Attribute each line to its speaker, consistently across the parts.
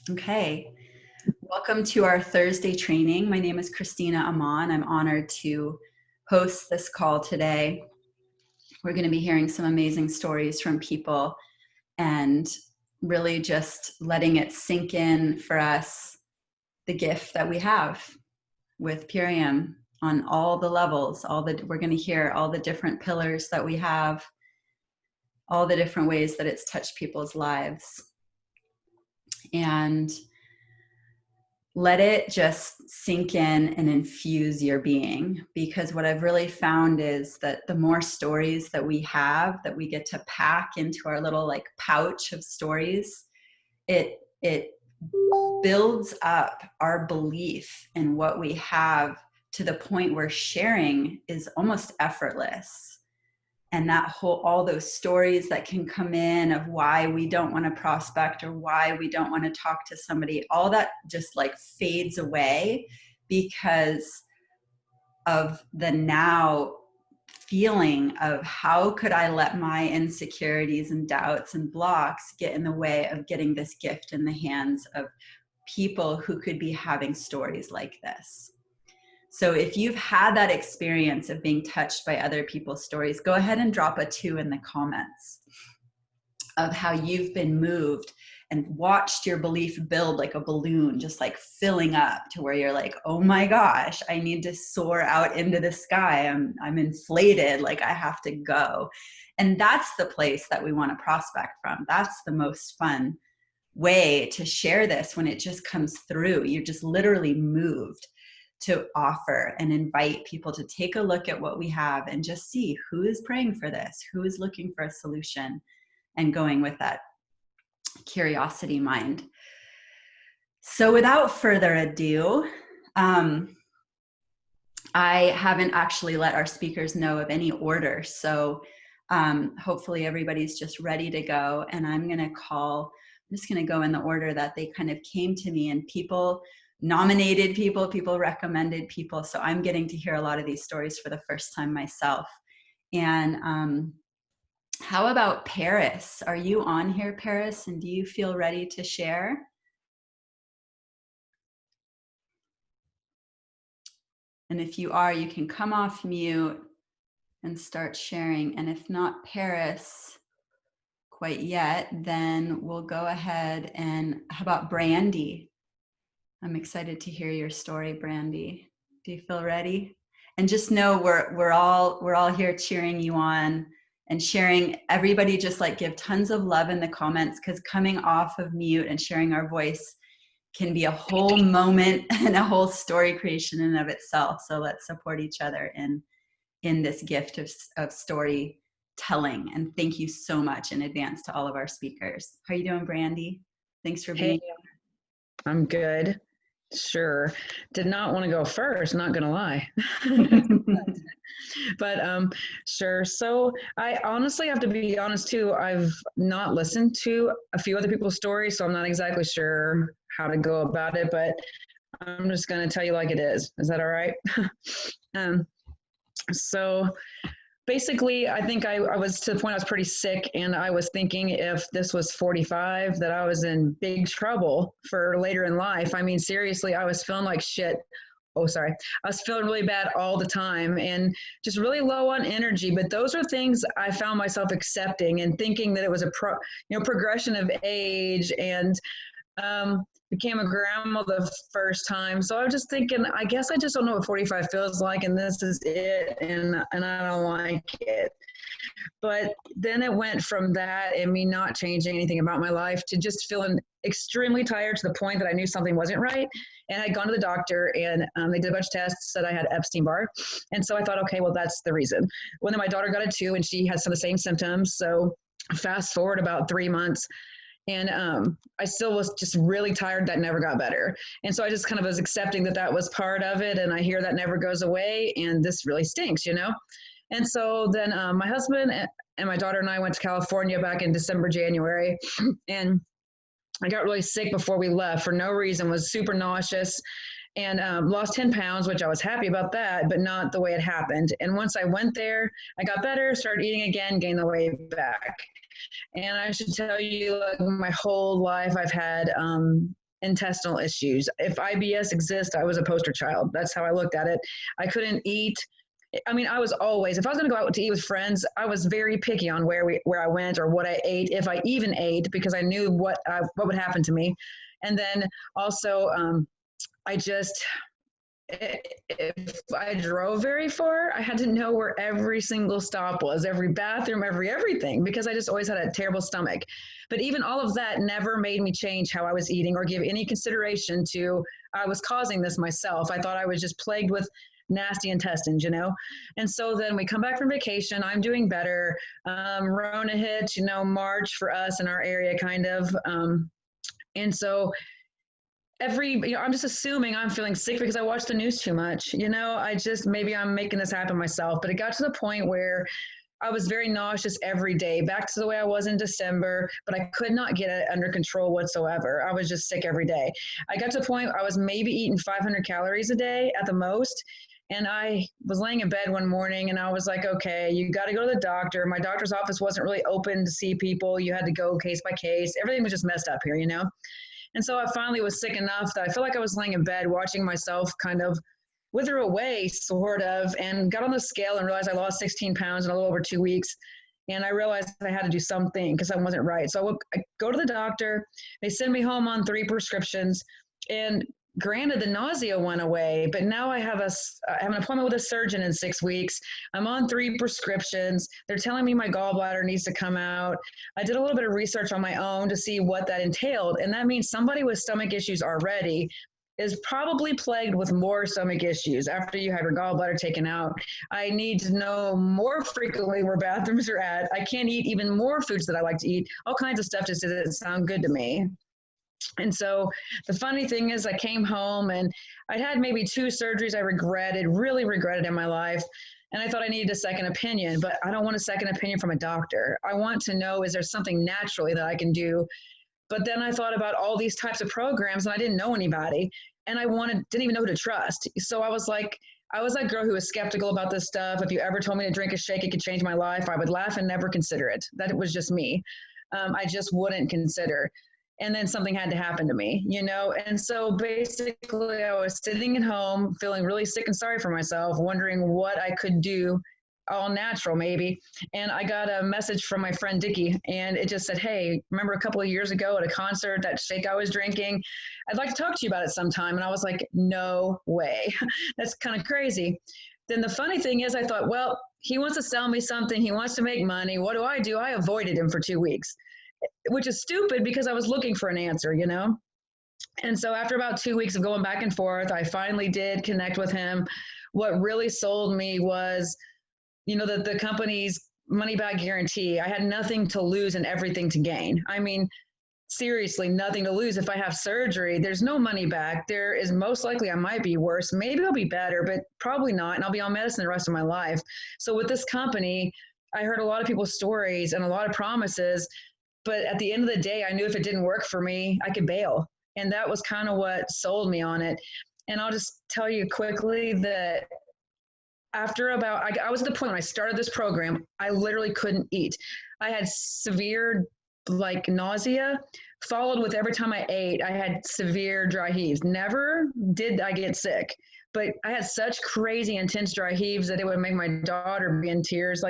Speaker 1: Okay, welcome to our Thursday training. My name is Christina Amon. I'm honored to host this call today. We're going to be hearing some amazing stories from people and really just letting it sink in for us, the gift that we have with Purium on all the levels. We're going to hear all the different pillars that we have, all the different ways that it's touched people's lives. And let it just sink in and infuse your being, because what I've really found is that the more stories that we have, that we get to pack into our little like pouch of stories, it builds up our belief in what we have to the point where sharing is almost effortless. And all those stories that can come in of why we don't want to prospect or why we don't want to talk to somebody, all that just like fades away because of the now feeling of how could I let my insecurities and doubts and blocks get in the way of getting this gift in the hands of people who could be having stories like this. So if you've had that experience of being touched by other people's stories, go ahead and drop a 2 in the comments of how you've been moved and watched your belief build like a balloon, just like filling up to where you're like, oh my gosh, I need to soar out into the sky. I'm inflated, like I have to go. And that's the place that we want to prospect from. That's the most fun way to share this, when it just comes through. You're just literally moved to offer and invite people to take a look at what we have and just see who is praying for this, who is looking for a solution, and going with that curiosity mind. So without further ado, I haven't actually let our speakers know of any order. So hopefully everybody's just ready to go. And I'm just going to go in the order that they kind of came to me, and people nominated people recommended people. So I'm getting to hear a lot of these stories for the first time myself. And how about Paris? Are you on here, Paris? And do you feel ready to share? And if you are, you can come off mute and start sharing. And if not Paris quite yet, then we'll go ahead and how about Brandy? I'm excited to hear your story, Brandy. Do you feel ready? And just know we're all here cheering you on and sharing. Everybody just like give tons of love in the comments, because coming off of mute and sharing our voice can be a whole moment and a whole story creation in and of itself. So let's support each other in this gift of storytelling. And thank you so much in advance to all of our speakers. How are you doing, Brandy? Thanks for being here.
Speaker 2: I'm good. Sure. Did not want to go first, not gonna lie. But sure. So I honestly have to be honest too. I've not listened to a few other people's stories, so I'm not exactly sure how to go about it, but I'm just gonna tell you like it is. Is that all right? So basically, I think I was to the point I was pretty sick, and I was thinking if this was 45, that I was in big trouble for later in life. I mean, seriously, I was feeling like shit. Oh, sorry. I was feeling really bad all the time and just really low on energy. But those are things I found myself accepting and thinking that it was a progression of age, and became a grandma the first time. So I was just thinking, I guess I just don't know what 45 feels like, and this is it, and I don't like it. But then it went from that and me not changing anything about my life to just feeling extremely tired to the point that I knew something wasn't right. And I'd gone to the doctor, and they did a bunch of tests, said I had Epstein-Barr. And so I thought, okay, well, that's the reason. Well, then my daughter got it too, and she had some of the same symptoms. So fast forward about 3 months, and I still was just really tired. That never got better. And so I just kind of was accepting that that was part of it. And I hear that never goes away. And this really stinks, you know? And so then my husband and my daughter and I went to California back in December, January. And I got really sick before we left for no reason, was super nauseous, and lost 10 pounds, which I was happy about that, but not the way it happened. And once I went there, I got better, started eating again, gained the weight back. And I should tell you, like, my whole life I've had intestinal issues. If IBS exists, I was a poster child. That's how I looked at it. I couldn't eat. I mean, I was always, if I was going to go out to eat with friends, I was very picky on where I went or what I ate, if I even ate, because I knew what would happen to me. And then also, I just, if I drove very far, I had to know where every single stop was, every bathroom, everything, because I just always had a terrible stomach. But even all of that never made me change how I was eating or give any consideration to I was causing this myself. I thought I was just plagued with nasty intestines, you know? And so then we come back from vacation. I'm doing better. Rona hit, you know, March for us in our area, kind of. And so I'm just assuming I'm feeling sick because I watch the news too much. You know, maybe I'm making this happen myself, but it got to the point where I was very nauseous every day, back to the way I was in December, but I could not get it under control whatsoever. I was just sick every day. I got to the point I was maybe eating 500 calories a day at the most. And I was laying in bed one morning and I was like, okay, you got to go to the doctor. My doctor's office wasn't really open to see people. You had to go case by case. Everything was just messed up here, you know? And so I finally was sick enough that I felt like I was laying in bed watching myself kind of wither away, sort of, and got on the scale and realized I lost 16 pounds in a little over 2 weeks. And I realized I had to do something because I wasn't right. So I go to the doctor. They send me home on 3 prescriptions. And granted, the nausea went away, but now I have an appointment with a surgeon in 6 weeks. I'm on 3 prescriptions. They're telling me my gallbladder needs to come out. I did a little bit of research on my own to see what that entailed. And that means somebody with stomach issues already is probably plagued with more stomach issues after you have your gallbladder taken out. I need to know more frequently where bathrooms are at. I can't eat even more foods that I like to eat. All kinds of stuff just doesn't sound good to me. And so the funny thing is I came home and I'd had maybe 2 surgeries I really regretted in my life. And I thought I needed a second opinion, but I don't want a second opinion from a doctor. I want to know, is there something naturally that I can do? But then I thought about all these types of programs and I didn't know anybody and didn't even know who to trust. So I was that girl who was skeptical about this stuff. If you ever told me to drink a shake, it could change my life, I would laugh and never consider it. That it was just me. I just wouldn't consider. And then something had to happen to me, you know? And so basically I was sitting at home feeling really sick and sorry for myself, wondering what I could do, all natural maybe. And I got a message from my friend Dickie and it just said, hey, remember a couple of years ago at a concert, that shake I was drinking? I'd like to talk to you about it sometime. And I was like, no way. That's kind of crazy. Then the funny thing is I thought, well, he wants to sell me something. He wants to make money. What do? I avoided him for 2 weeks, which is stupid because I was looking for an answer, you know? And so after about 2 weeks of going back and forth, I finally did connect with him. What really sold me was, you know, the company's money back guarantee. I had nothing to lose and everything to gain. I mean, seriously, nothing to lose. If I have surgery, there's no money back. There is most likely I might be worse. Maybe I'll be better, but probably not. And I'll be on medicine the rest of my life. So with this company, I heard a lot of people's stories and a lot of promises. But at the end of the day, I knew if it didn't work for me, I could bail. And that was kind of what sold me on it. And I'll just tell you quickly that after I was at the point when I started this program, I literally couldn't eat. I had severe nausea, followed with every time I ate, I had severe dry heaves. Never did I get sick, but I had such crazy intense dry heaves that it would make my daughter be in tears.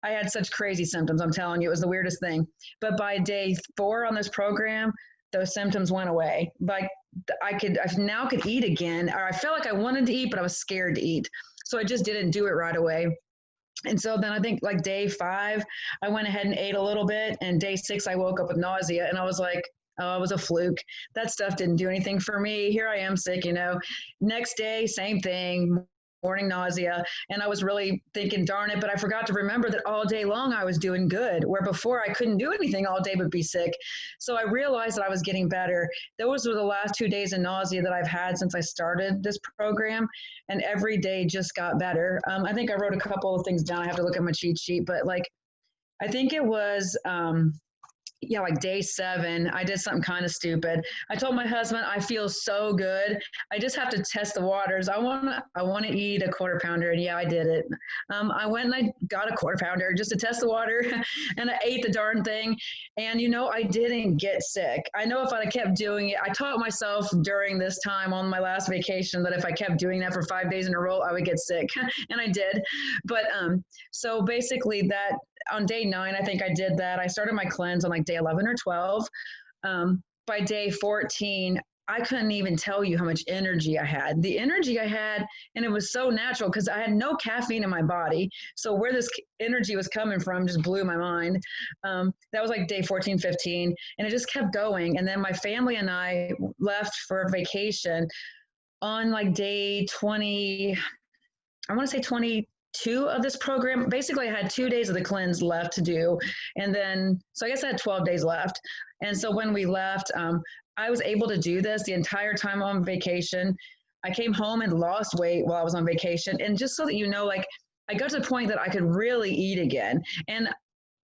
Speaker 2: I had such crazy symptoms. I'm telling you, it was the weirdest thing. But by day 4 on this program, those symptoms went away. I now could eat again, or I felt like I wanted to eat, but I was scared to eat. So I just didn't do it right away. And so then I think day 5, I went ahead and ate a little bit. And day 6, I woke up with nausea and I was like, oh, it was a fluke. That stuff didn't do anything for me. Here I am sick, you know. Next day, same thing. Morning nausea. And I was really thinking, darn it, but I forgot to remember that all day long I was doing good, where before I couldn't do anything all day but be sick. So I realized that I was getting better. Those were the last 2 days of nausea that I've had since I started this program. And every day just got better. I think I wrote a couple of things down. I have to look at my cheat sheet, but I think it was yeah, like day 7, I did something kind of stupid. I told my husband, I feel so good. I just have to test the waters. I want to eat a quarter pounder. And yeah, I did it. I went and I got a quarter pounder just to test the water and I ate the darn thing. And, I didn't get sick. I know if I kept doing it, I taught myself during this time on my last vacation that if I kept doing that for 5 days in a row, I would get sick. And I did. But so basically that on day 9, I think I did that. I started my cleanse on like day 11 or 12. By day 14, I couldn't even tell you how much energy I had. The energy I had, and it was so natural because I had no caffeine in my body. So where this energy was coming from just blew my mind. That was like day 14, 15, and it just kept going. And then my family and I left for a vacation on like day 20, I want to say 22 of this program. Basically, I had 2 days of the cleanse left to do. And then, so I guess I had 12 days left. And so when we left, I was able to do this the entire time on vacation. I came home and lost weight while I was on vacation. And just so that like I got to the point that I could really eat again. And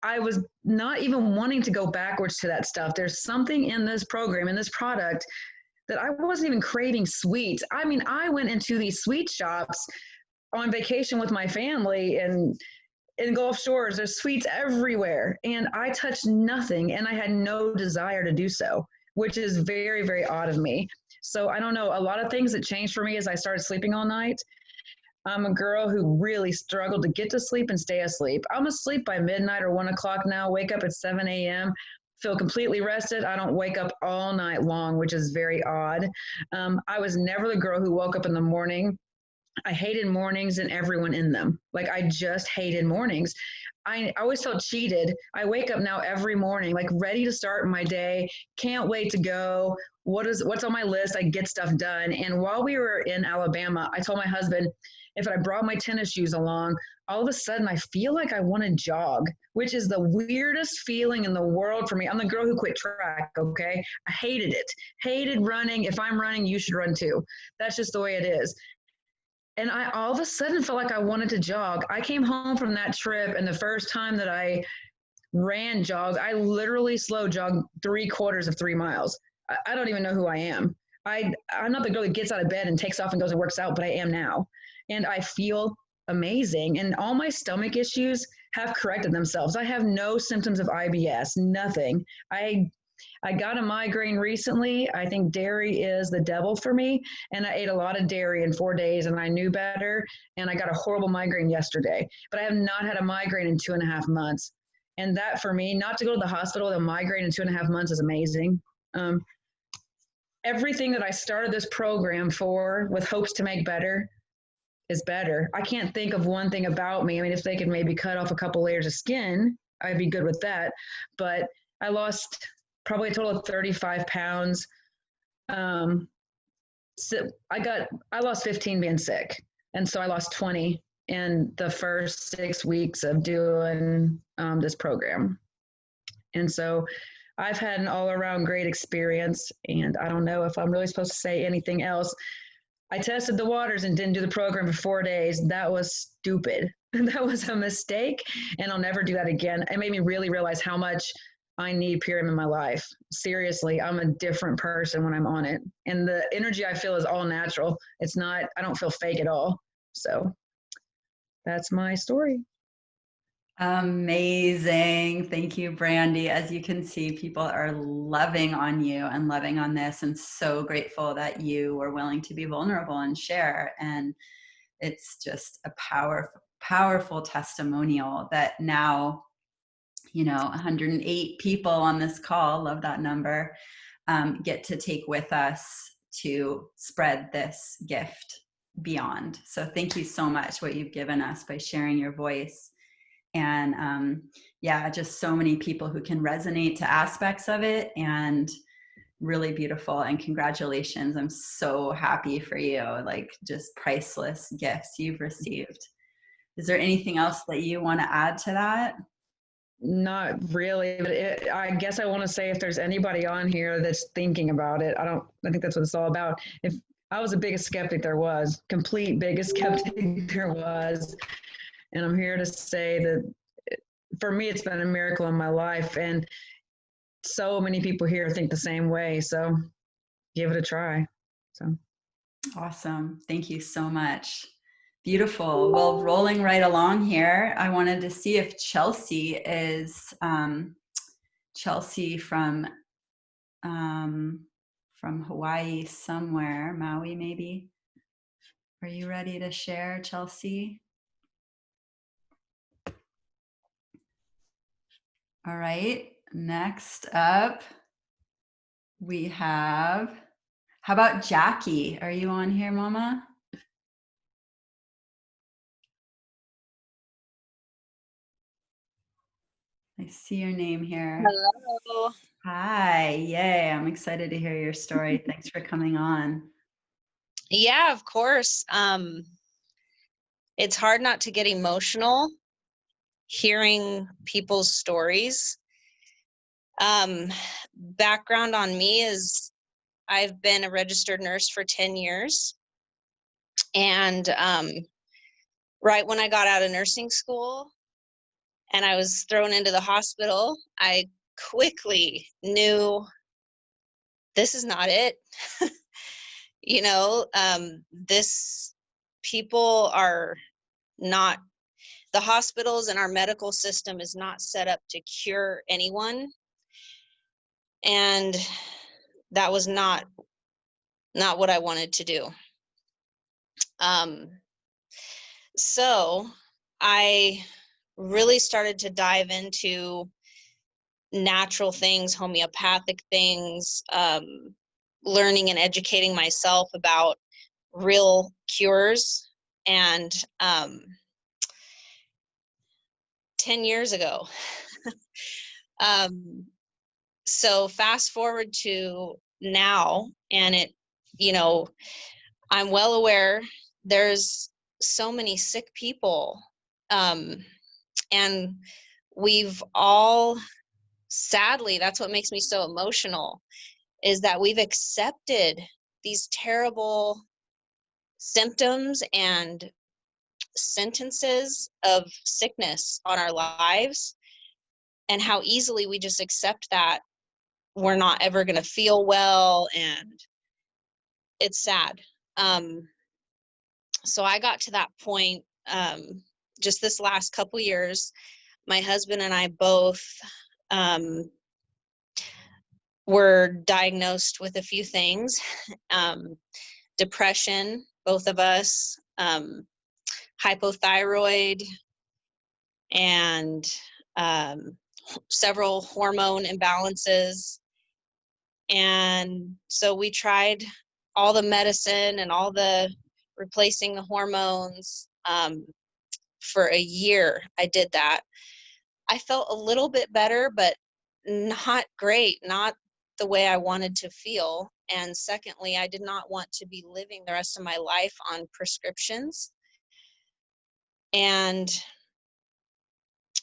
Speaker 2: I was not even wanting to go backwards to that stuff. There's something in this program, in this product, that I wasn't even craving sweets. I mean, I went into these sweet shops on vacation with my family and in Gulf Shores, there's sweets everywhere. And I touched nothing and I had no desire to do so, which is very, very odd of me. So I don't know, a lot of things that changed for me as I started sleeping all night. I'm a girl who really struggled to get to sleep and stay asleep. I'm asleep by midnight or 1 o'clock now, wake up at 7 a.m., feel completely rested. I don't wake up all night long, which is very odd. I was never the girl who woke up in the morning. I hated mornings and everyone in them. Like I just hated mornings. I always felt cheated. I wake up now every morning, like ready to start my day. Can't wait to go. What's on my list? I get stuff done. And while we were in Alabama, I told my husband, if I brought my tennis shoes along, all of a sudden I feel like I want to jog, which is the weirdest feeling in the world for me. I'm the girl who quit track. Okay. I hated it. Hated running. If I'm running, you should run too. That's just the way it is. And I all of a sudden felt like I wanted to jog. I came home from that trip, and the first time that I ran jog, I literally slow jogged 3/4 of 3 miles. I don't even know who I am. I'm not the girl that gets out of bed and takes off and goes and works out, but I am now. And I feel amazing. And all my stomach issues have corrected themselves. I have no symptoms of IBS, nothing. I got a migraine recently. I think dairy is the devil for me. And I ate a lot of dairy in 4 days and I knew better. And I got a horrible migraine yesterday. But I have not had a migraine in 2.5 months. And that for me, not to go to the hospital, the migraine in 2.5 months is amazing. Everything that I started this program for with hopes to make better is better. I can't think of one thing about me. I mean, if they could maybe cut off a couple layers of skin, I'd be good with that. But I lost probably a total of 35 pounds. So I lost 15 being sick. And so I lost 20 in the first 6 weeks of doing this program. And so I've had an all around great experience. And I don't know if I'm really supposed to say anything else. I tested the waters and didn't do the program for 4 days. That was stupid. That was a mistake. And I'll never do that again. It made me really realize how much I need Purium in my life. Seriously, I'm a different person when I'm on it. And the energy I feel is all natural. I don't feel fake at all. So that's my story.
Speaker 1: Amazing. Thank you, Brandy. As you can see, people are loving on you and loving on this, and so grateful that you were willing to be vulnerable and share. And it's just a powerful, powerful testimonial that now, 108 people on this call, love that number, get to take with us to spread this gift beyond. So thank you so much what you've given us by sharing your voice. And just so many people who can resonate to aspects of it, and really beautiful. And congratulations. I'm so happy for you. Like, just priceless gifts you've received. Is there anything else that you want to add to that?
Speaker 2: Not really, but I guess I want to say if there's anybody on here that's thinking about it, I think that's what it's all about. If I was the biggest skeptic there was, complete biggest skeptic there was. And I'm here to say that for me, it's been a miracle in my life. And so many people here think the same way. So give it a try. So
Speaker 1: Awesome. Thank you so much. Beautiful. Well, rolling right along here, I wanted to see if Chelsea is Chelsea from Hawaii somewhere, Maui maybe. Are you ready to share, Chelsea? All right. Next up, we have, how about Jackie? Are you on here, Mama? I see your name here.
Speaker 3: Hello.
Speaker 1: Hi. Yay. I'm excited to hear your story. Thanks for coming on.
Speaker 3: Yeah, of course. It's hard not to get emotional hearing people's stories. Background on me is I've been a registered nurse for 10 years. And right when I got out of nursing school and I was thrown into the hospital, I quickly knew this is not it. You know, this people are not, the hospitals and our medical system is not set up to cure anyone. And that was not what I wanted to do. So I really started to dive into natural things, homeopathic things, learning and educating myself about real cures. And 10 years ago, so fast forward to now, and it, you know, I'm well aware there's so many sick people, and we've all, sadly, that's what makes me so emotional, is that we've accepted these terrible symptoms and sentences of sickness on our lives, and how easily we just accept that we're not ever going to feel well, and it's sad. So I got to that point just this last couple years. My husband and I both were diagnosed with a few things. Depression, both of us, hypothyroid, and several hormone imbalances. And so we tried all the medicine and all the replacing the hormones. For a year, I did that. I felt a little bit better, but not great, not the way I wanted to feel. And secondly, I did not want to be living the rest of my life on prescriptions. And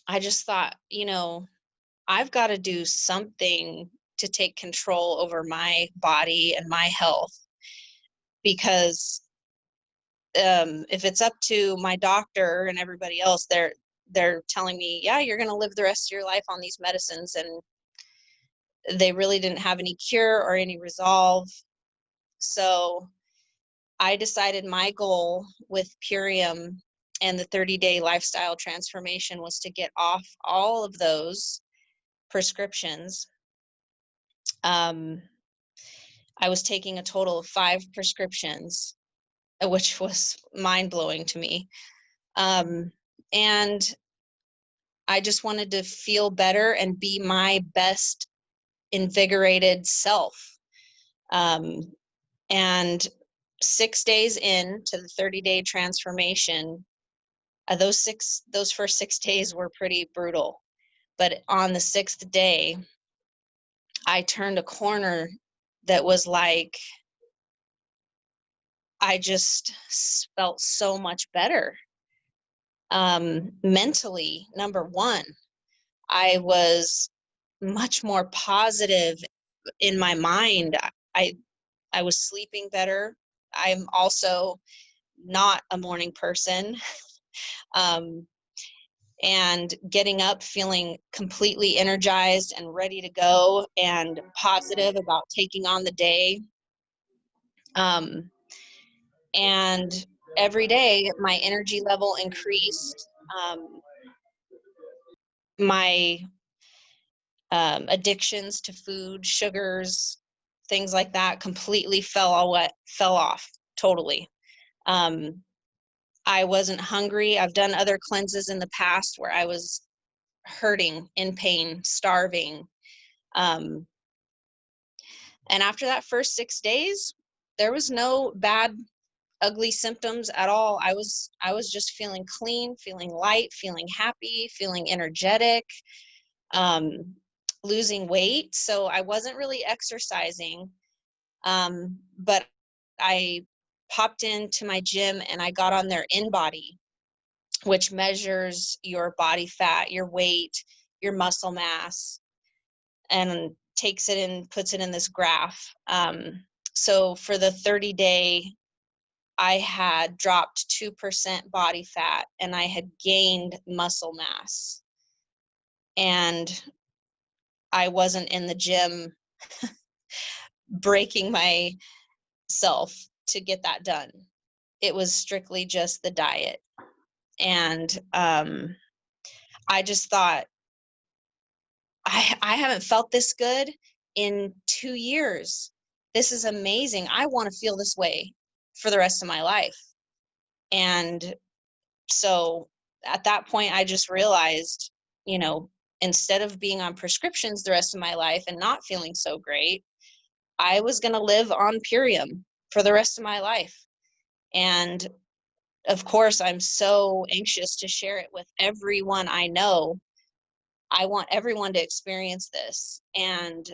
Speaker 3: I just thought, you know, I've got to do something to take control over my body and my health, because if it's up to my doctor and everybody else, they're telling me, yeah, you're going to live the rest of your life on these medicines, and they really didn't have any cure or any resolve. So I decided my goal with Purium and the 30-day lifestyle transformation was to get off all of those prescriptions. I was taking a total of 5 prescriptions, which was mind-blowing to me. And I just wanted to feel better and be my best invigorated self. And 6 days into the 30-day transformation, those first 6 days were pretty brutal. But on the 6th day, I turned a corner that was like, I just felt so much better. Mentally, number one, I was much more positive in my mind. I was sleeping better. I'm also not a morning person. and getting up feeling completely energized and ready to go and positive about taking on the day. And every day my energy level increased. My addictions to food, sugars, things like that completely fell off totally. I wasn't hungry. I've done other cleanses in the past where I was hurting, in pain, starving. And after that first 6 days, there was no bad, ugly symptoms at all. I was just feeling clean, feeling light, feeling happy, feeling energetic, losing weight. So I wasn't really exercising. But I popped into my gym and I got on their InBody, which measures your body fat, your weight, your muscle mass, and takes it and puts it in this graph. So for the 30-day, I had dropped 2% body fat and I had gained muscle mass. And I wasn't in the gym breaking myself to get that done. It was strictly just the diet. And I just thought, I haven't felt this good in 2 years. This is amazing. I want to feel this way for the rest of my life. And so at that point, I just realized, instead of being on prescriptions the rest of my life and not feeling so great, I was going to live on Purium for the rest of my life. And of course, I'm so anxious to share it with everyone I know. I want everyone to experience this. And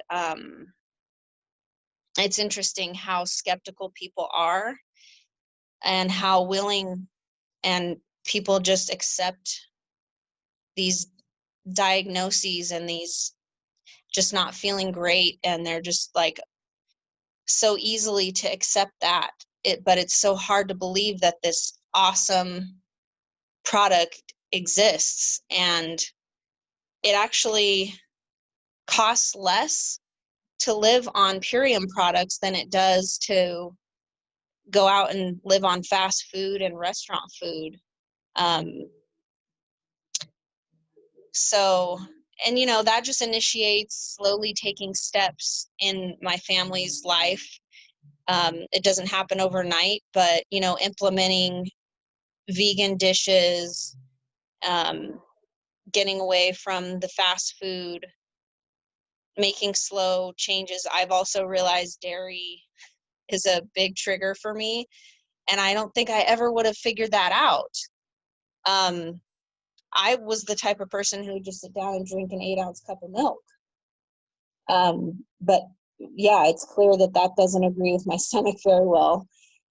Speaker 3: it's interesting how skeptical people are and how willing and people just accept these diagnoses and these just not feeling great. And they're just like so easily to accept that. But it's so hard to believe that this awesome product exists. And it actually costs less to live on Purium products than it does to go out and live on fast food and restaurant food. So, and that just initiates slowly taking steps in my family's life. It doesn't happen overnight, but implementing vegan dishes, getting away from the fast food, making slow changes. I've also realized dairy is a big trigger for me, and I don't think I ever would have figured that out. I was the type of person who would just sit down and drink an 8-ounce cup of milk. But yeah, it's clear that that doesn't agree with my stomach very well.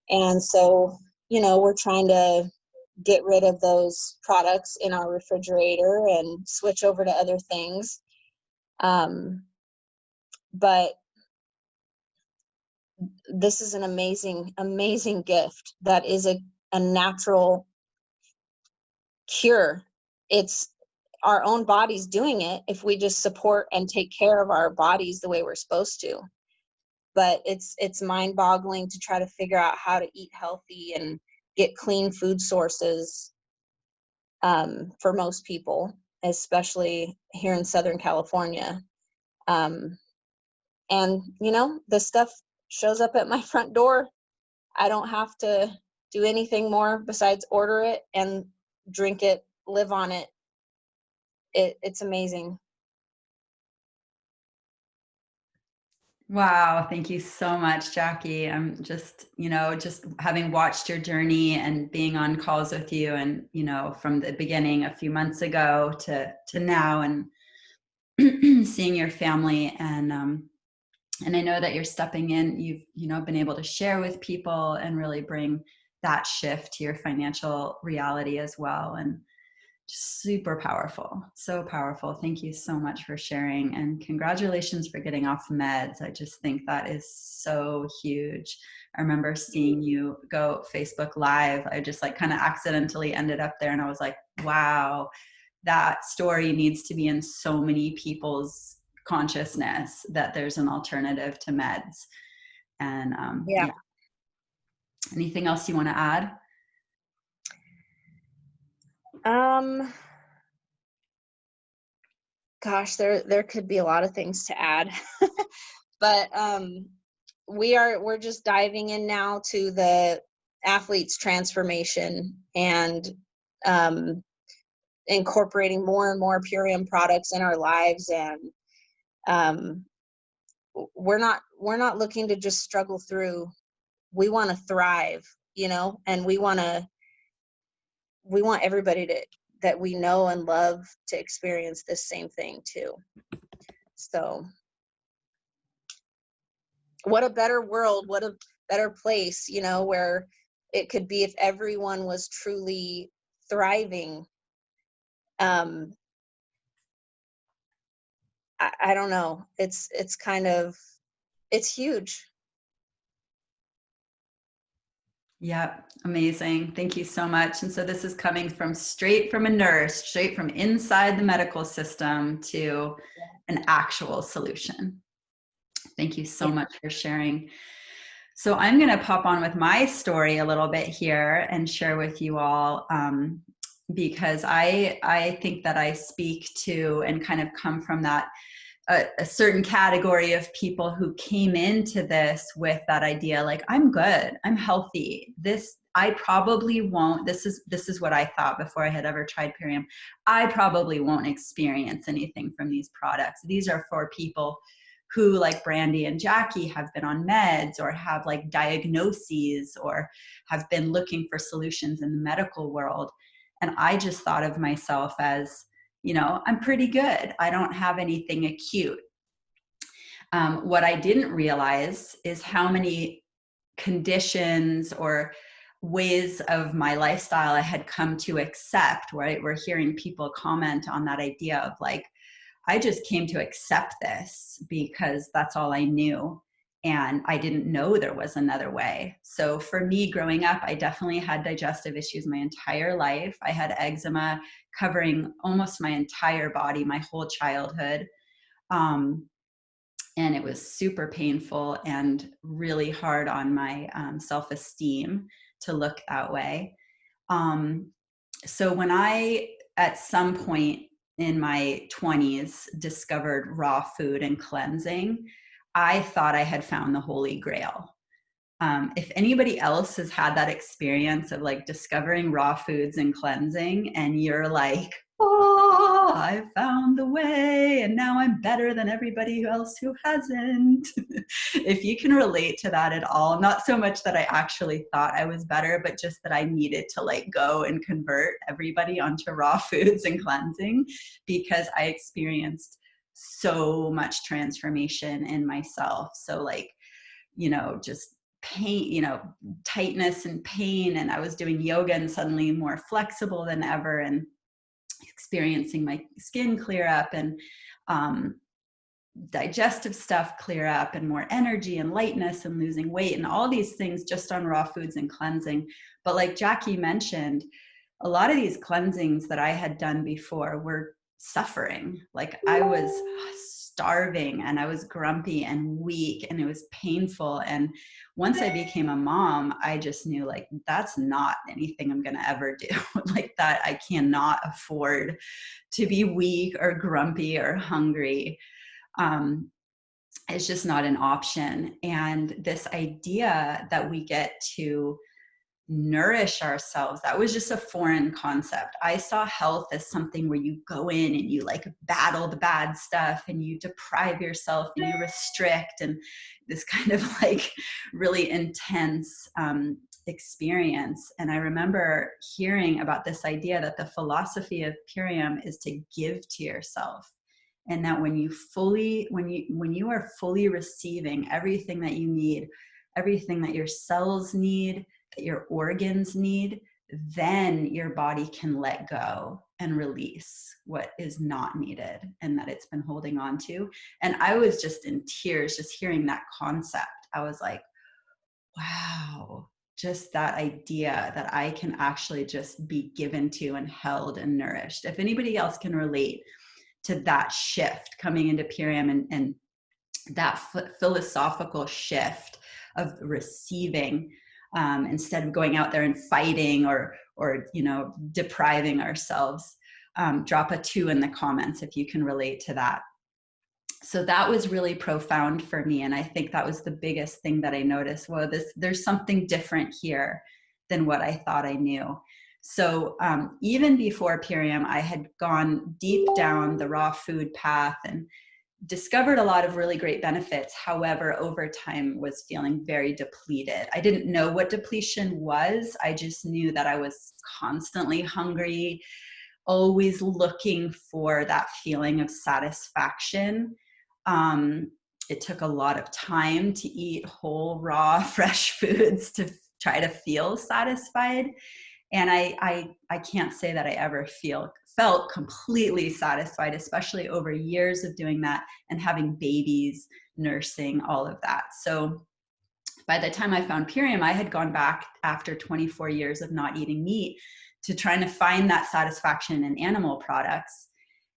Speaker 3: And so, we're trying to get rid of those products in our refrigerator and switch over to other things. But this is an amazing, amazing gift that is a natural cure. It's our own bodies doing it if we just support and take care of our bodies the way we're supposed to. But it's mind-boggling to try to figure out how to eat healthy and get clean food sources for most people, especially here in Southern California. And the stuff shows up at my front door. I don't have to do anything more besides order it and drink it, live on it. It's amazing.
Speaker 1: Wow, thank you so much, Jackie. I'm just, just having watched your journey and being on calls with you and, from the beginning a few months ago to now, and seeing your family, and I know that you're stepping in, you've been able to share with people and really bring that shift to your financial reality as well. And super powerful, so powerful. Thank you so much for sharing, and congratulations for getting off meds. I just think that is so huge. I remember seeing you go Facebook Live. I just kind of accidentally ended up there, and I was like, wow, that story needs to be in so many people's consciousness that there's an alternative to meds. And
Speaker 3: Yeah.
Speaker 1: yeah. Anything else you want to add?
Speaker 3: Gosh, there could be a lot of things to add. But we're just diving in now to the athlete's transformation, and incorporating more and more Purium products in our lives. And we're not looking to just struggle through. We want to thrive, and we want everybody that we know and love to experience this same thing too. So what a better world, what a better place, where it could be if everyone was truly thriving. I don't know. It's huge.
Speaker 1: Yeah, amazing. Thank you so much. And so this is coming from straight from a nurse, straight from inside the medical system to an actual solution. Thank you so much for sharing. So I'm going to pop on with my story a little bit here and share with you all, because I think that I speak to and kind of come from that a certain category of people who came into this with that idea, like, I'm good, I'm healthy. I probably won't. This is what I thought before I had ever tried Purium. I probably won't experience anything from these products. These are for people who, like Brandy and Jackie, have been on meds or have like diagnoses or have been looking for solutions in the medical world. And I just thought of myself as, I'm pretty good. I don't have anything acute. What I didn't realize is how many conditions or ways of my lifestyle I had come to accept, right? We're hearing people comment on that idea of like, I just came to accept this because that's all I knew. And I didn't know there was another way. So for me growing up, I definitely had digestive issues my entire life. I had eczema covering almost my entire body, my whole childhood. And it was super painful and really hard on my self-esteem to look that way. So when I, at some point in my 20s, discovered raw food and cleansing, I thought I had found the Holy Grail. If anybody else has had that experience of like discovering raw foods and cleansing, and you're like, oh, I found the way, and now I'm better than everybody else who hasn't. If you can relate to that at all, not so much that I actually thought I was better, but just that I needed to like go and convert everybody onto raw foods and cleansing, because I experienced so much transformation in myself. So like, just pain, tightness and pain. And I was doing yoga and suddenly more flexible than ever, and experiencing my skin clear up, and digestive stuff clear up, and more energy and lightness and losing weight and all these things just on raw foods and cleansing. But like Jackie mentioned, a lot of these cleansings that I had done before were suffering. Like I was starving and I was grumpy and weak and it was painful. And once I became a mom, I just knew like, that's not anything I'm going to ever do. Like that, I cannot afford to be weak or grumpy or hungry. It's just not an option. And this idea that we get to nourish ourselves, that was just a foreign concept. I saw health as something where you go in and you like battle the bad stuff and you deprive yourself and you restrict, and this kind of like really intense experience. And I remember hearing about this idea that the philosophy of Purium is to give to yourself, and that when you are fully receiving everything that you need, everything that your cells need, that your organs need, then your body can let go and release what is not needed and that it's been holding on to. And I was just in tears just hearing that concept. I was like, wow, just that idea that I can actually just be given to and held and nourished. If anybody else can relate to that shift coming into Purium and that philosophical shift of receiving, instead of going out there and fighting or depriving ourselves, drop a 2 in the comments if you can relate to that. So that was really profound for me. And I think that was the biggest thing that I noticed. Well, there's something different here than what I thought I knew. So even before Purium, I had gone deep down the raw food path and discovered a lot of really great benefits. However, over time was feeling very depleted. I didn't know what depletion was. I just knew that I was constantly hungry, always looking for that feeling of satisfaction. It took a lot of time to eat whole, raw, fresh foods to try to feel satisfied. And I can't say that I ever felt completely satisfied, especially over years of doing that and having babies, nursing, all of that. So by the time I found Purium, I had gone back after 24 years of not eating meat to trying to find that satisfaction in animal products.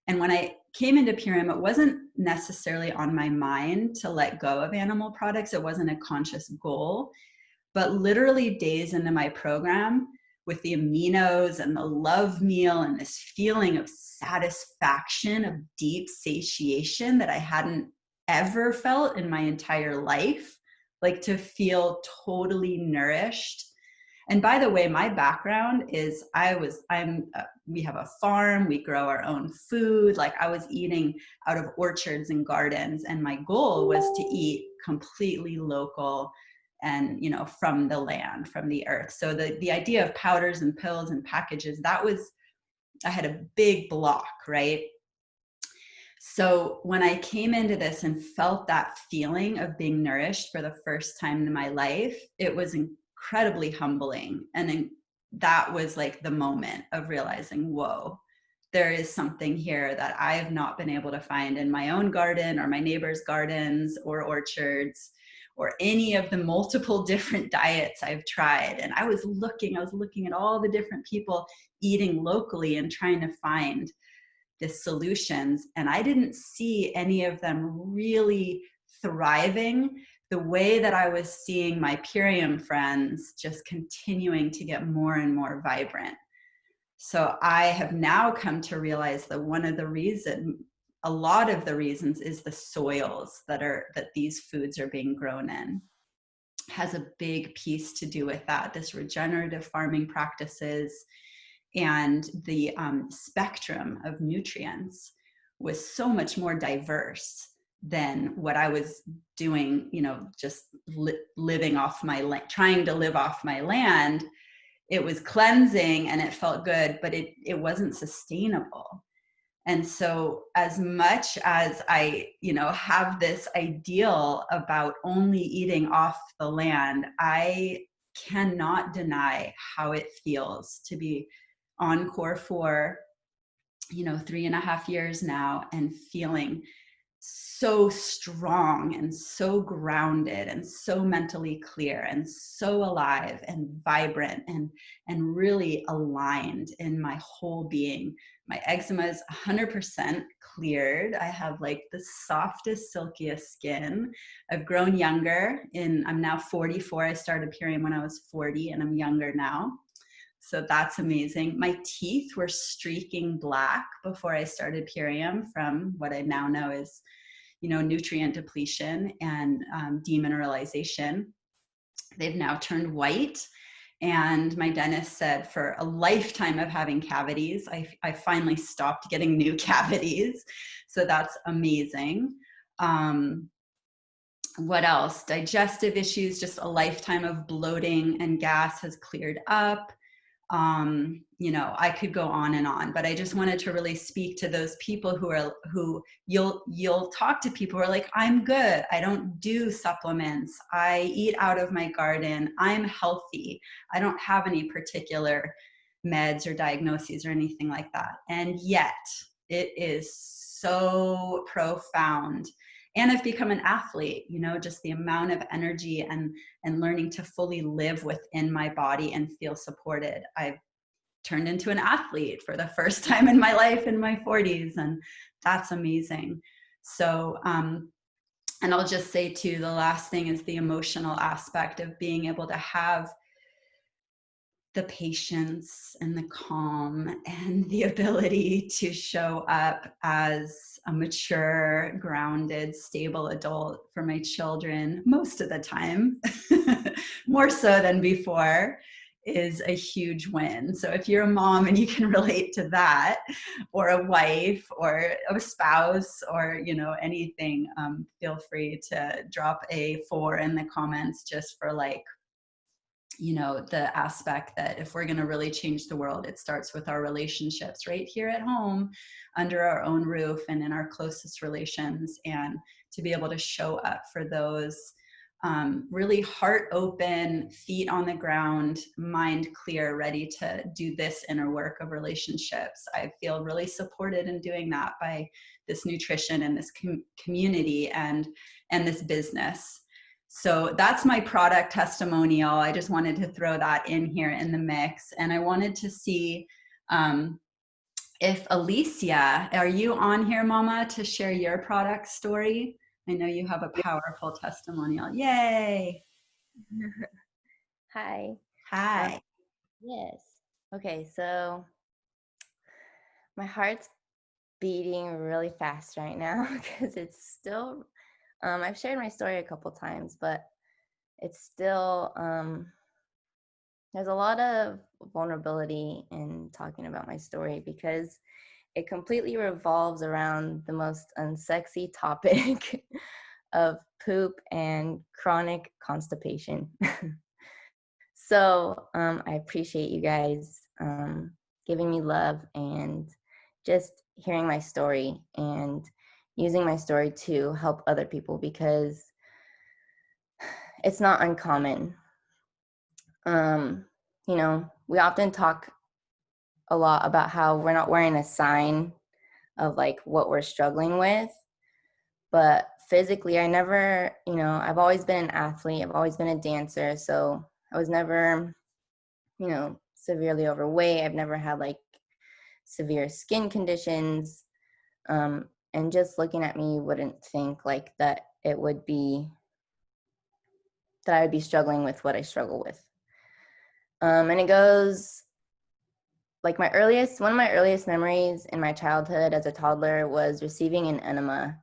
Speaker 1: And when I came into Purium, it wasn't necessarily on my mind to let go of animal products. It wasn't a conscious goal, but literally days into my program, with the aminos and the love meal and this feeling of satisfaction, of deep satiation that I hadn't ever felt in my entire life, like to feel totally nourished. And by the way, my background is we have a farm, we grow our own food. Like I was eating out of orchards and gardens, and my goal was to eat completely local and, from the land, from the earth. So the idea of powders and pills and packages, I had a big block, right? So when I came into this and felt that feeling of being nourished for the first time in my life, it was incredibly humbling. And that was like the moment of realizing, whoa, there is something here that I have not been able to find in my own garden or my neighbor's gardens or orchards or any of the multiple different diets I've tried. And I was looking at all the different people eating locally and trying to find the solutions. And I didn't see any of them really thriving the way that I was seeing my Purium friends just continuing to get more and more vibrant. So I have now come to realize that a lot of the reasons is the soils that these foods are being grown in. Has a big piece to do with that. This regenerative farming practices and the spectrum of nutrients was so much more diverse than what I was doing, just living off my land, trying to live off my land. It was cleansing and it felt good, but it wasn't sustainable. And so as much as I, have this ideal about only eating off the land, I cannot deny how it feels to be on core for 3.5 years now and feeling so strong and so grounded and so mentally clear and so alive and vibrant and really aligned in my whole being. My eczema is 100% cleared. I have like the softest, silkiest skin. I've grown younger. I'm now 44. I started Purium when I was 40 and I'm younger now. So that's amazing. My teeth were streaking black before I started Purium from what I now know is, nutrient depletion and demineralization. They've now turned white. And my dentist said for a lifetime of having cavities, I finally stopped getting new cavities. So that's amazing. What else? Digestive issues, just a lifetime of bloating and gas has cleared up. I could go on and on, but I just wanted to really speak to those people who you'll talk to people who are like, I'm good. I don't do supplements. I eat out of my garden. I'm healthy. I don't have any particular meds or diagnoses or anything like that. And yet it is so profound And I've become an athlete, you know, just the amount of energy and learning to fully live within my body and feel supported. I've turned into an athlete for the first time in my life in my 40s, and that's amazing. So and I'll just say too, the last thing is the emotional aspect of being able to have the patience and the calm and the ability to show up as a mature, grounded, stable adult for my children most of the time, more so than before, is a huge win. So if you're a mom and you can relate to that, or a wife or a spouse, or, you know, anything, feel free to drop a 4 in the comments, just for like, you know, the aspect that if we're going to really change the world, it starts with our relationships right here at home, under our own roof, and in our closest relations. And to be able to show up for those, really heart open, feet on the ground, mind clear, ready to do this inner work of relationships. I feel really supported in doing that by this nutrition and this community and this business. So that's my product testimonial. I just wanted to throw that in here in the mix. And I wanted to see if Alicia, are you on here, Mama, to share your product story? I know you have a powerful testimonial. Yay.
Speaker 4: Hi.
Speaker 1: Hi.
Speaker 4: Yes. Okay, so my heart's beating really fast right now because it's still, I've shared my story a couple times, but it's still, there's a lot of vulnerability in talking about my story because it completely revolves around the most unsexy topic of poop and chronic constipation. So I appreciate you guys giving me love and just hearing my story and using my story to help other people, because it's not uncommon. You know, we often talk a lot about how we're not wearing a sign of like what we're struggling with, but physically, I never, you know, I've always been an athlete. I've always been a dancer. So I was never, you know, severely overweight. I've never had like severe skin conditions. And just looking at me, you wouldn't think like that it would be, that I would be struggling with what I struggle with. And it goes like one of my earliest memories in my childhood as a toddler was receiving an enema,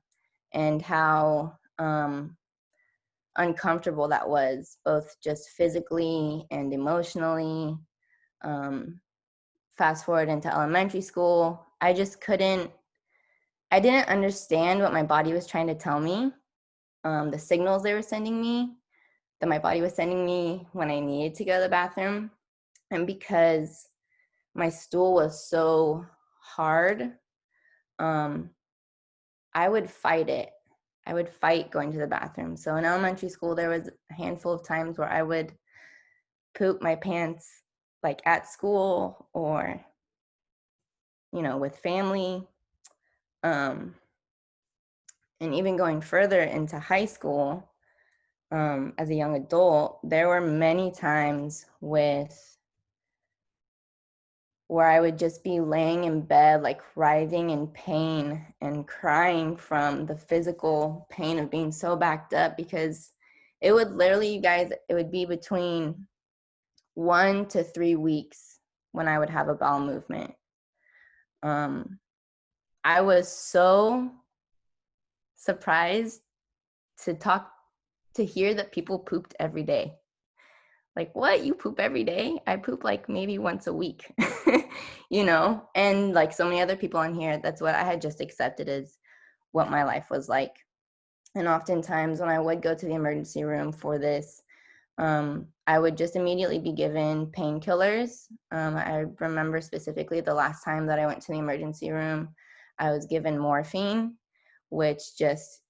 Speaker 4: and how uncomfortable that was, both just physically and emotionally. Fast forward into elementary school, I didn't understand what my body was trying to tell me, the signals they were sending me, that my body was sending me when I needed to go to the bathroom. And because my stool was so hard, I would fight it. I would fight going to the bathroom. So in elementary school, there was a handful of times where I would poop my pants like at school or, you know, with family. And even going further into high school, as a young adult, there were many times where I would just be laying in bed, like writhing in pain and crying from the physical pain of being so backed up, because it would literally, you guys, it would be between 1 to 3 weeks when I would have a bowel movement. I was so surprised to hear that people pooped every day. Like, what? You poop every day? I poop like maybe once a week, you know? And like so many other people on here, that's what I had just accepted as what my life was like. And oftentimes when I would go to the emergency room for this, I would just immediately be given painkillers. I remember specifically the last time that I went to the emergency room, I was given morphine, which just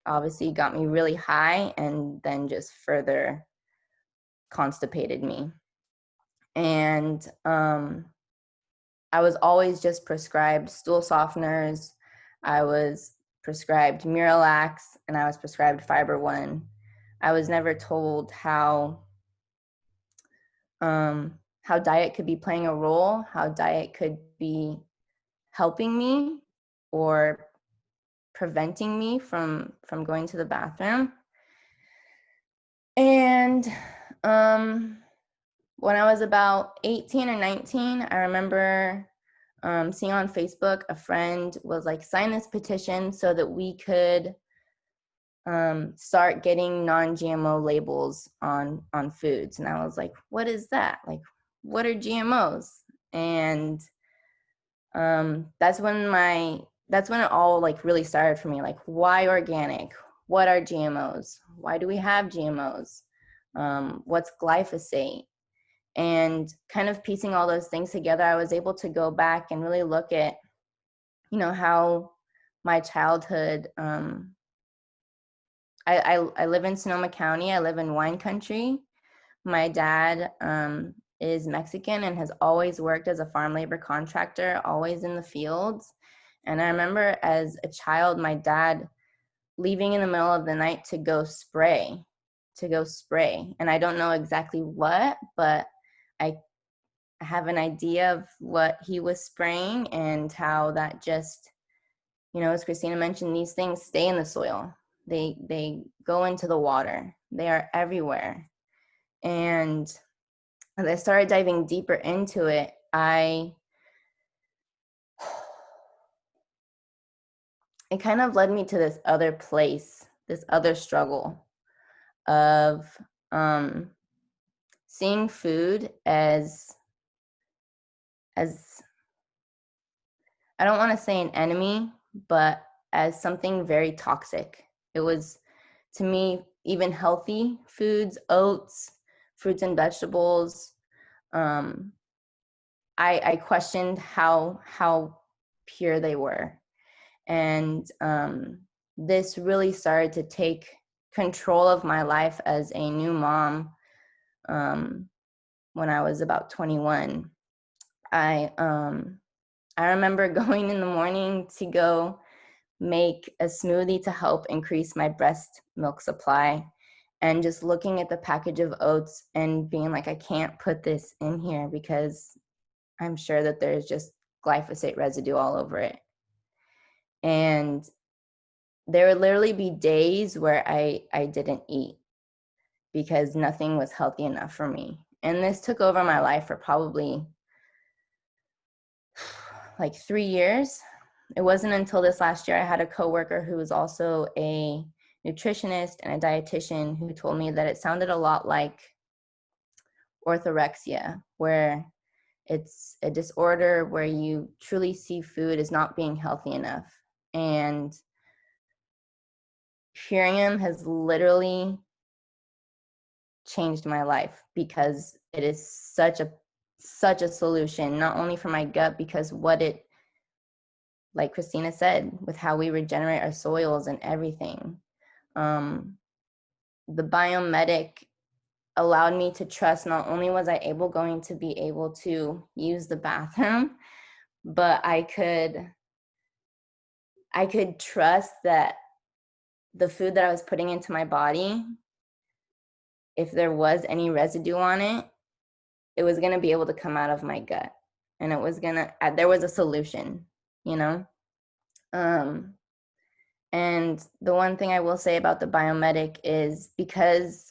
Speaker 4: obviously got me really high and then just further constipated me. And I was always just prescribed stool softeners. I was prescribed Miralax and I was prescribed Fiber One. I was never told how diet could be playing a role, how diet could be helping me or preventing me from going to the bathroom. And when I was about 18 or 19, I remember seeing on Facebook a friend was like, sign this petition so that we could start getting non-GMO labels on foods. And I was like, what is that? Like, what are GMOs? And that's when it all like really started for me. Like, why organic? What are GMOs? Why do we have GMOs? What's glyphosate? And kind of piecing all those things together, I was able to go back and really look at, how my childhood, I live in Sonoma County. I live in wine country. My dad is Mexican and has always worked as a farm labor contractor, always in the fields. And I remember as a child, my dad leaving in the middle of the night to go spray. And I don't know exactly what, but I have an idea of what he was spraying and how that just, as Christina mentioned, these things stay in the soil. They go into the water. They are everywhere. And as I started diving deeper into it, it kind of led me to this other place, this other struggle of seeing food as I don't want to say an enemy, but as something very toxic. It was, to me, even healthy foods, oats, fruits and vegetables. I questioned how pure they were. And this really started to take control of my life as a new mom when I was about 21. I remember going in the morning to go make a smoothie to help increase my breast milk supply, and just looking at the package of oats and being like, I can't put this in here because I'm sure that there's just glyphosate residue all over it. And there would literally be days where I didn't eat because nothing was healthy enough for me. And this took over my life for probably like 3 years. It wasn't until this last year I had a coworker who was also a nutritionist and a dietitian who told me that it sounded a lot like orthorexia, where it's a disorder where you truly see food as not being healthy enough. And hearing him has literally changed my life because it is such a solution, not only for my gut, because what it, like Christina said, with how we regenerate our soils and everything. The biomedic allowed me to trust, not only was I going to be able to use the bathroom, but I could trust that the food that I was putting into my body, if there was any residue on it, it was going to be able to come out of my gut, and there was a solution, and the one thing I will say about the biomedic is, because,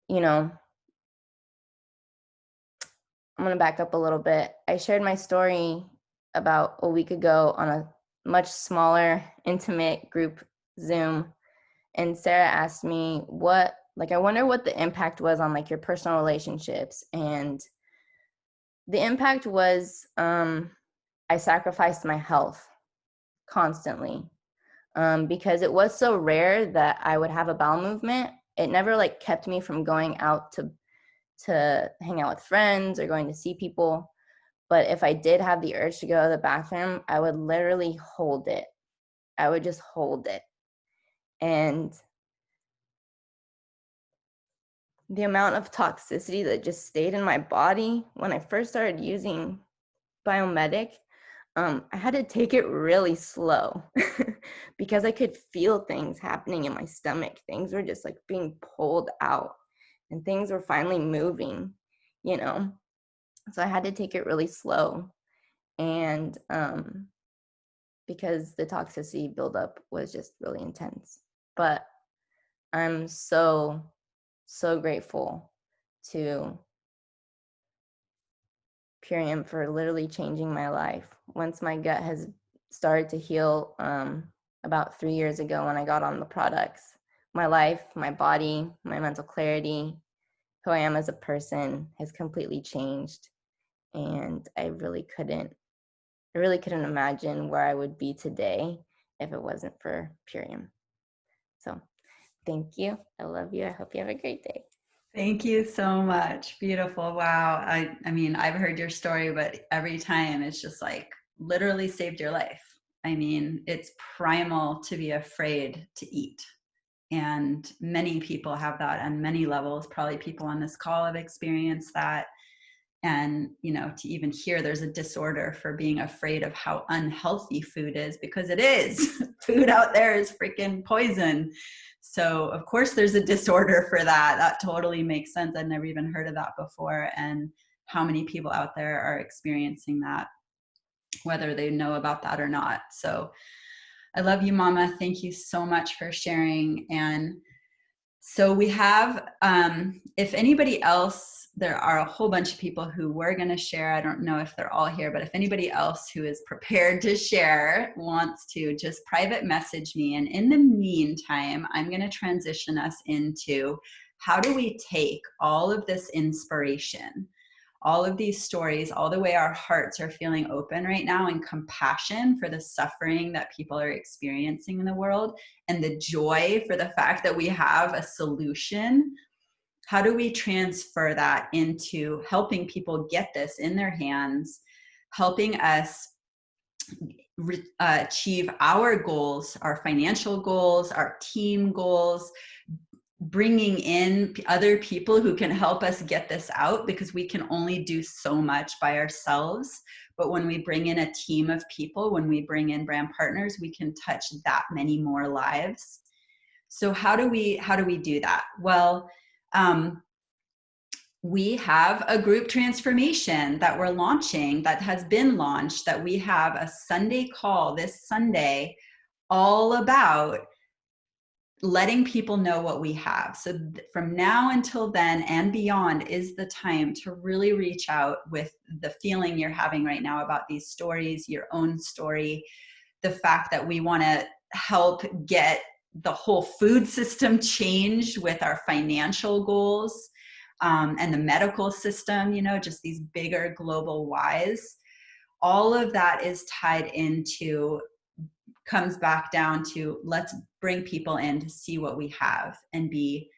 Speaker 4: I'm going to back up a little bit. I shared my story about a week ago on a much smaller, intimate group Zoom. And Sarah asked me I wonder what the impact was on like your personal relationships. And the impact was, I sacrificed my health constantly, because it was so rare that I would have a bowel movement. It never like kept me from going out to hang out with friends or going to see people. But if I did have the urge to go to the bathroom, I would literally hold it. I would just hold it. And the amount of toxicity that just stayed in my body when I first started using Biomedic, I had to take it really slow because I could feel things happening in my stomach. Things were just like being pulled out and things were finally moving, you know? So I had to take it really slow. And because the toxicity buildup was just really intense. But I'm so, so grateful to Purium for literally changing my life. Once my gut has started to heal about 3 years ago when I got on the products, my life, my body, my mental clarity, who I am as a person has completely changed. And I really couldn't imagine where I would be today if it wasn't for Purium. So thank you. I love you. I hope you have a great day.
Speaker 1: Thank you so much. Beautiful. Wow. I mean, I've heard your story, but every time it's just like literally saved your life. I mean, it's primal to be afraid to eat. And many people have that on many levels. Probably people on this call have experienced that. And, you know, to even hear there's a disorder for being afraid of how unhealthy food is, because it is. Food out there is freaking poison. So of course there's a disorder for that. That totally makes sense. I'd never even heard of that before. And how many people out there are experiencing that, whether they know about that or not. So I love you, Mama. Thank you so much for sharing. And so we have, if anybody else, there are a whole bunch of people who were going to share. I don't know if they're all here, but if anybody else who is prepared to share wants to, just private message me. And in the meantime, I'm going to transition us into how do we take all of this inspiration, all of these stories, all the way our hearts are feeling open right now, and compassion for the suffering that people are experiencing in the world, and the joy for the fact that we have a solution. How do we transfer that into helping people get this in their hands, helping us achieve our goals, our financial goals, our team goals, bringing in other people who can help us get this out, because we can only do so much by ourselves. But when we bring in a team of people, when we bring in brand partners, we can touch that many more lives. So how do we do that? Well, we have a group transformation that we're launching, that has been launched, that we have a Sunday call this Sunday all about letting people know what we have. So from now until then and beyond is the time to really reach out with the feeling you're having right now about these stories, your own story, the fact that we want to help get the whole food system changed with our financial goals, and the medical system, you know, just these bigger global whys. All of that is tied into, comes back down to, let's bring people in to see what we have and be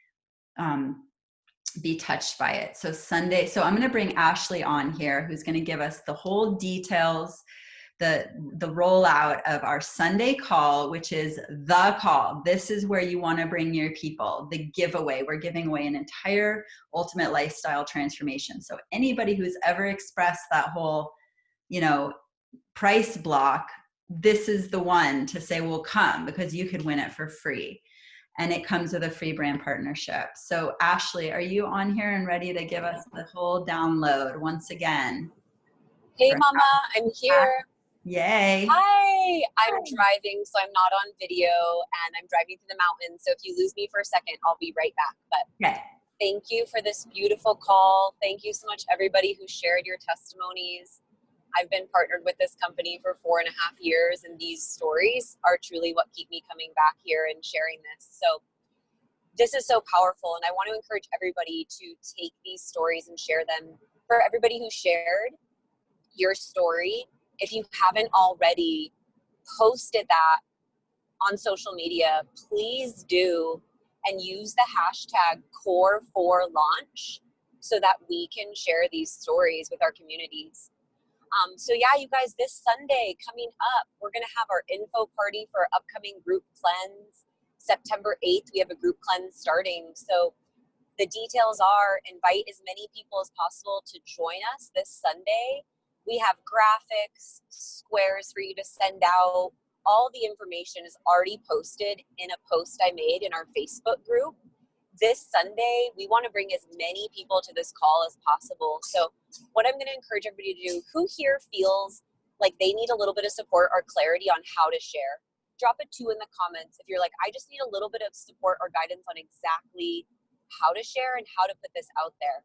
Speaker 1: touched by it. So Sunday, so I'm going to bring Ashley on here, who's going to give us the whole details, the rollout of our Sunday call, which is the call. This is where you want to bring your people. The giveaway, we're giving away an entire ultimate lifestyle transformation. So anybody who's ever expressed that whole, you know, price block, this is the one to say, well, come, because you could win it for free. And it comes with a free brand partnership. So Ashley, are you on here and ready to give us the whole download once again?
Speaker 5: Hey Mama, I'm here.
Speaker 1: Yay.
Speaker 5: Hi, I'm driving, so I'm not on video, and I'm driving through the mountains. So if you lose me for a second, I'll be right back. But
Speaker 1: okay.
Speaker 5: Thank you for this beautiful call. Thank you so much, everybody who shared your testimonies. I've been partnered with this company for 4.5 years, and these stories are truly what keep me coming back here and sharing this. So this is so powerful, and I want to encourage everybody to take these stories and share them. For everybody who shared your story, if you haven't already posted that on social media, please do, and use the hashtag core4launch so that we can share these stories with our communities. So yeah, you guys, this Sunday coming up, we're going to have our info party for our upcoming group cleanse. September 8th, we have a group cleanse starting. So the details are, invite as many people as possible to join us this Sunday. We have graphics, squares for you to send out. All the information is already posted in a post I made in our Facebook group. This Sunday, we want to bring as many people to this call as possible. So what I'm going to encourage everybody to do, who here feels like they need a little bit of support or clarity on how to share? Drop a 2 in the comments if you're like, I just need a little bit of support or guidance on exactly how to share and how to put this out there.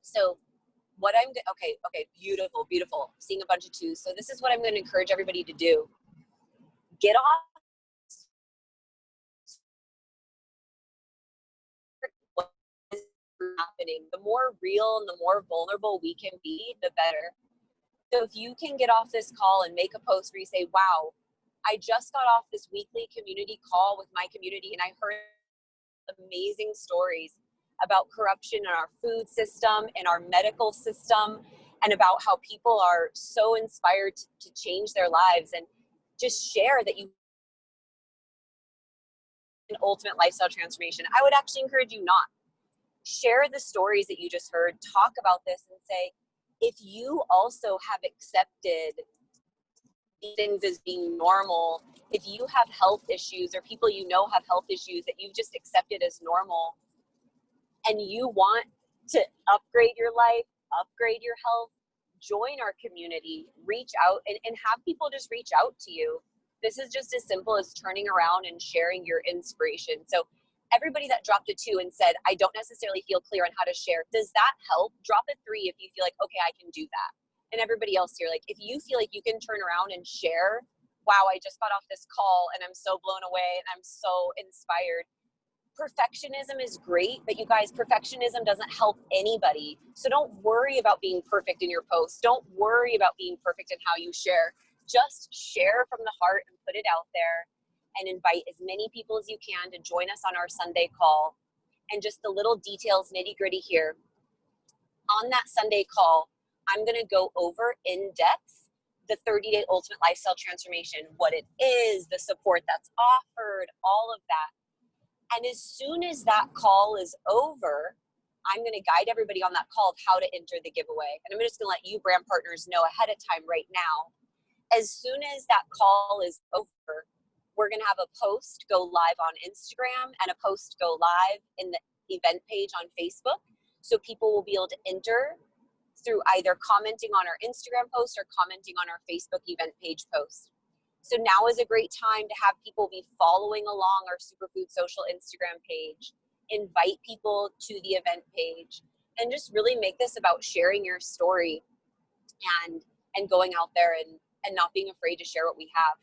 Speaker 5: So what okay, beautiful, beautiful. Seeing a bunch of 2s. So this is what I'm going to encourage everybody to do. Get off what is happening. The more real and the more vulnerable we can be, the better. So if you can get off this call and make a post where you say, wow, I just got off this weekly community call with my community and I heard amazing stories about corruption in our food system and our medical system, and about how people are so inspired to change their lives, and just share that you an ultimate lifestyle transformation. I would actually encourage you not. Share the stories that you just heard, talk about this and say, if you also have accepted these things as being normal, if you have health issues or people you know have health issues that you've just accepted as normal, and you want to upgrade your life, upgrade your health, join our community, reach out and have people just reach out to you. This is just as simple as turning around and sharing your inspiration. So everybody that dropped a 2 and said, I don't necessarily feel clear on how to share, does that help? Drop a 3 if you feel like, okay, I can do that. And everybody else here, like if you feel like you can turn around and share, wow, I just got off this call and I'm so blown away and I'm so inspired. Perfectionism is great, but you guys, perfectionism doesn't help anybody. So don't worry about being perfect in your posts. Don't worry about being perfect in how you share. Just share from the heart and put it out there, and invite as many people as you can to join us on our Sunday call. And just the little details, nitty gritty here. On that Sunday call, I'm going to go over in depth the 30-day ultimate lifestyle transformation, what it is, the support that's offered, all of that. And as soon as that call is over, I'm going to guide everybody on that call of how to enter the giveaway. And I'm just going to let you brand partners know ahead of time right now. As soon as that call is over, we're going to have a post go live on Instagram and a post go live in the event page on Facebook. So people will be able to enter through either commenting on our Instagram post or commenting on our Facebook event page post. So now is a great time to have people be following along our Superfood Social Instagram page, invite people to the event page, and just really make this about sharing your story and going out there and not being afraid to share what we have.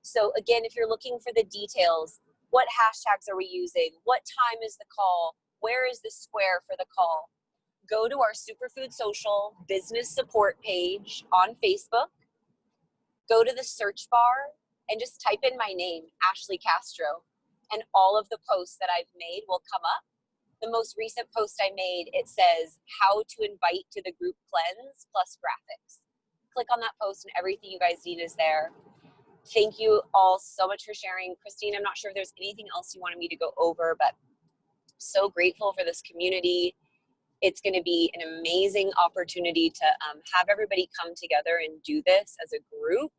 Speaker 5: So again, if you're looking for the details, what hashtags are we using? What time is the call? Where is the square for the call? Go to our Superfood Social business support page on Facebook. Go to the search bar and just type in my name, Ashley Castro, and all of the posts that I've made will come up. The most recent post I made, it says how to invite to the group cleanse plus graphics. Click on that post and everything you guys need is there. Thank you all so much for sharing. Christine, I'm not sure if there's anything else you wanted me to go over, but so grateful for this community. It's going to be an amazing opportunity to have everybody come together and do this as a group.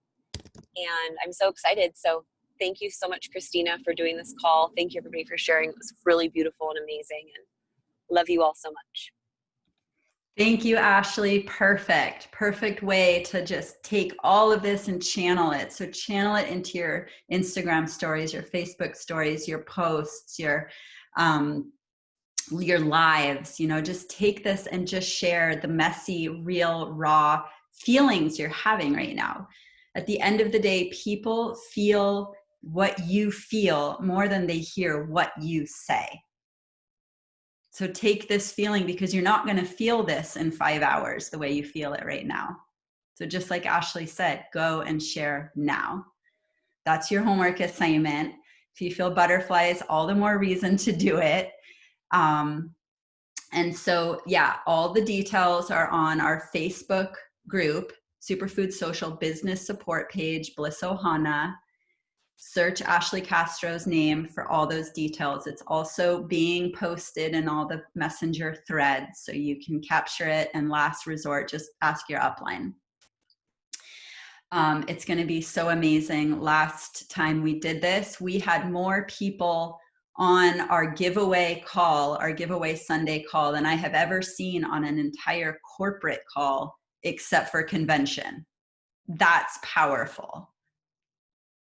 Speaker 5: And I'm so excited. So thank you so much, Christina, for doing this call. Thank you, everybody, for sharing. It was really beautiful and amazing. And love you all so much.
Speaker 1: Thank you, Ashley. Perfect way to just take all of this and channel it. So channel it into your Instagram stories, your Facebook stories, your posts, your lives. Just take this and just share the messy, real, raw feelings you're having right now. At the end of the day, people feel what you feel more than they hear what you say. So take this feeling, because you're not going to feel this in 5 hours the way you feel it right now. So just like Ashley said, go and share now. That's your homework assignment. If you feel butterflies, all the more reason to do it. And so, yeah, all the details are on our Facebook group, Superfood Social Business Support page, Bliss Ohana. Search Ashley Castro's name for all those details. It's also being posted in all the messenger threads, so you can capture it, and last resort, just ask your upline. It's going to be so amazing. Last time we did this, we had more people on our giveaway call, our giveaway Sunday call, than I have ever seen on an entire corporate call, except for convention. That's powerful.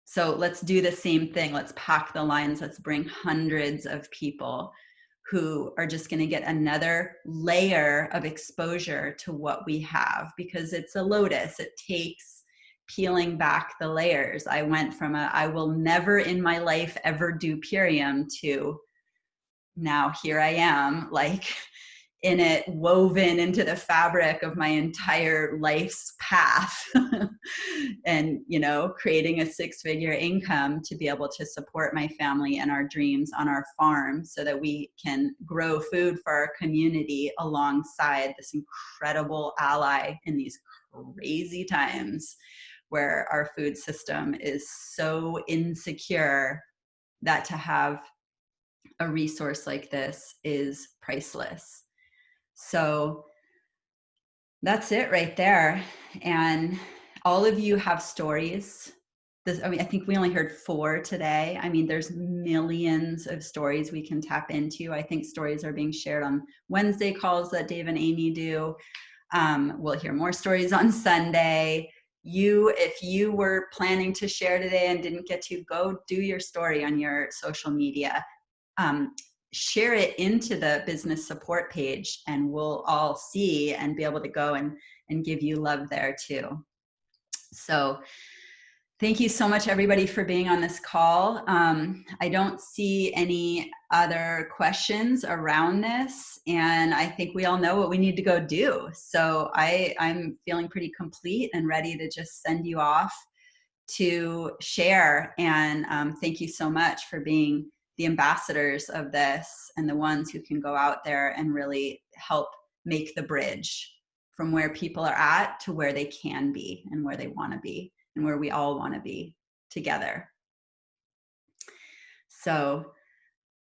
Speaker 1: So let's do the same thing. Let's pack the lines. Let's bring hundreds of people who are just going to get another layer of exposure to what we have, because it's a lotus. It takes peeling back the layers. I went from I will never in my life ever do Purium to now here I am, like in it, woven into the fabric of my entire life's path. And, you know, creating a 6-figure income to be able to support my family and our dreams on our farm so that we can grow food for our community alongside this incredible ally in these crazy times where our food system is so insecure that to have a resource like this is priceless. So that's it right there. And all of you have stories. I think we only heard 4 today. I mean, there's millions of stories we can tap into. I think stories are being shared on Wednesday calls that Dave and Amy do. We'll hear more stories on Sunday. If you were planning to share today and didn't get to, go do your story on your social media. Share it into the business support page, and we'll all see and be able to go and give you love there too. So thank you so much, everybody, for being on this call. I don't see any other questions around this, and I think we all know what we need to go do. So I'm feeling pretty complete and ready to just send you off to share. And thank you so much for being the ambassadors of this and the ones who can go out there and really help make the bridge from where people are at to where they can be and where they want to be and where we all want to be together. So,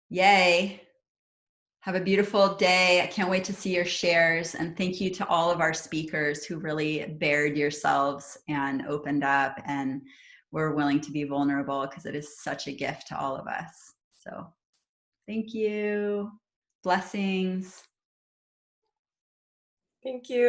Speaker 1: yay. Have a beautiful day. I can't wait to see your shares. And thank you to all of our speakers who really bared yourselves and opened up and were willing to be vulnerable, because it is such a gift to all of us. So thank you. Blessings.
Speaker 6: Thank you.